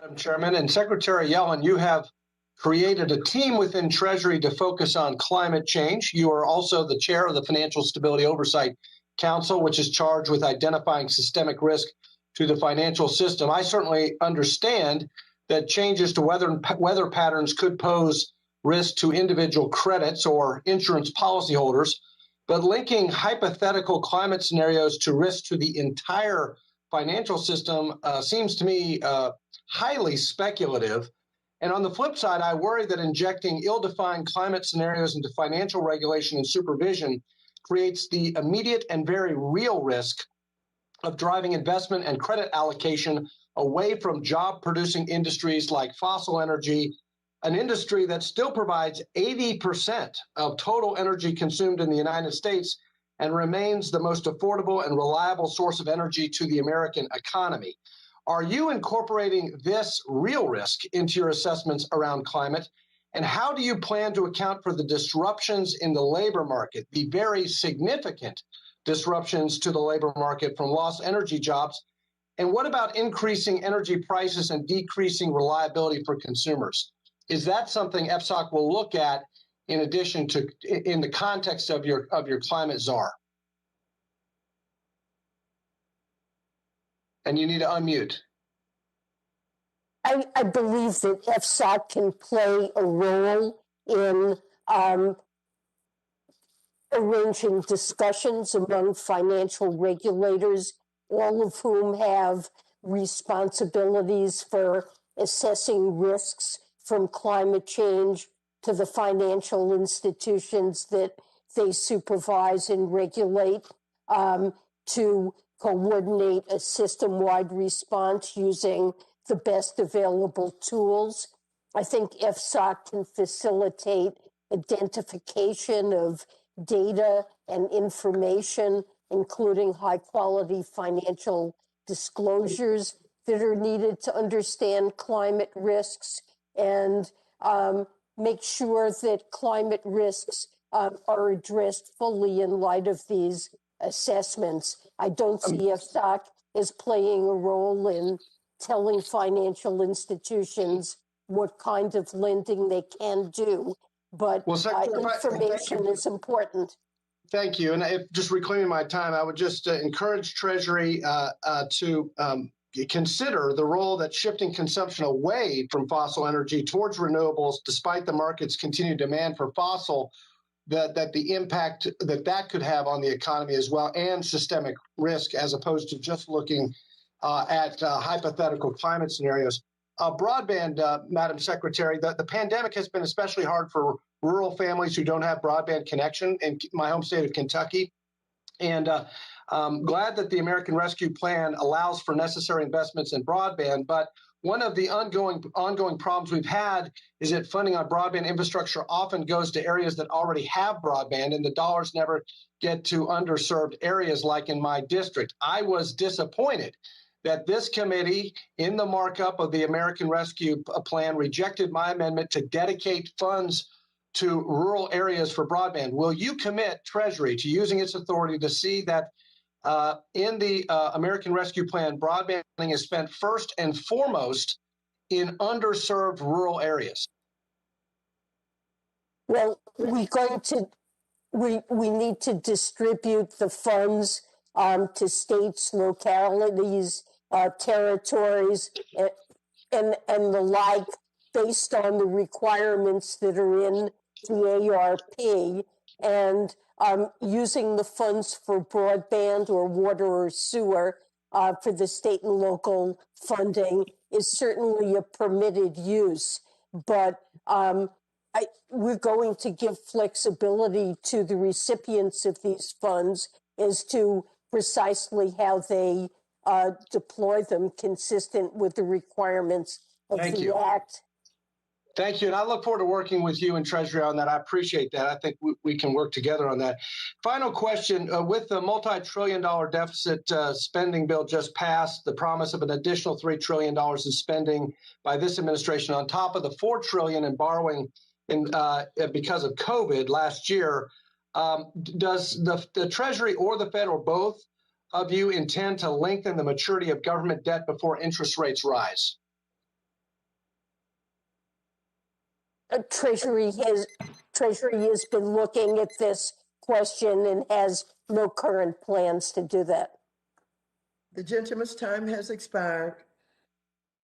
Madam Chairman, and Secretary Yellen, you have created a team within Treasury to focus on climate change. You are also the chair of the Financial Stability Oversight Council, which is charged with identifying systemic risk to the financial system. I certainly understand that changes to weather patterns could pose risk to individual credits or insurance policyholders, but linking hypothetical climate scenarios to risk to the entire financial system seems to me highly speculative. And on the flip side, I worry that injecting ill-defined climate scenarios into financial regulation and supervision creates the immediate and very real risk of driving investment and credit allocation away from job-producing industries like fossil energy, an industry that still provides 80% of total energy consumed in the United States and remains the most affordable and reliable source of energy to the American economy. Are you incorporating this real risk into your assessments around climate? And how do you plan to account for the disruptions in the labor market, the very significant disruptions to the labor market from lost energy jobs? And what about increasing energy prices and decreasing reliability for consumers? Is that something FSOC will look at in addition to in the context of your climate czar? And you need to unmute. I believe that FSOC can play a role in arranging discussions among financial regulators, all of whom have responsibilities for assessing risks from climate change to the financial institutions that they supervise and regulate, to coordinate a system-wide response using the best available tools. I think FSOC can facilitate identification of data and information, including high-quality financial disclosures that are needed to understand climate risks and make sure that climate risks are addressed fully in light of these assessments. I don't see FSOC as playing a role in telling financial institutions what kind of lending they can do, but information is important. Thank you. And if just reclaiming my time, I would just encourage Treasury to consider the role that shifting consumption away from fossil energy towards renewables, despite the market's continued demand for fossil, that the impact that could have on the economy as well, and systemic risk, as opposed to just looking at hypothetical climate scenarios. Broadband, Madam Secretary, the pandemic has been especially hard for rural families who don't have broadband connection in my home state of Kentucky. And I'm glad that the American Rescue Plan allows for necessary investments in broadband. But one of the ongoing problems we've had is that funding on broadband infrastructure often goes to areas that already have broadband, and the dollars never get to underserved areas like in my district. I was disappointed that this committee, in the markup of the American Rescue Plan, rejected my amendment to dedicate funds to rural areas for broadband. Will you commit Treasury to using its authority to see that in the American Rescue Plan, broadband is spent first and foremost in underserved rural areas? Well, we need to distribute the funds to states, localities, territories, and the like, based on the requirements that are in the ARP, and using the funds for broadband or water or sewer for the state and local funding is certainly a permitted use. But we're going to give flexibility to the recipients of these funds as to precisely how they deploy them consistent with the requirements of the Act. Thank you. And I look forward to working with you and Treasury on that. I appreciate that. I think we can work together on that. Final question. With the multi-trillion-dollar deficit spending bill just passed, the promise of an additional $3 trillion in spending by this administration on top of the $4 trillion in borrowing because of COVID last year, does the Treasury or the Fed or both of you intend to lengthen the maturity of government debt before interest rates rise? Treasury has been looking at this question and has no current plans to do that. The gentleman's time has expired.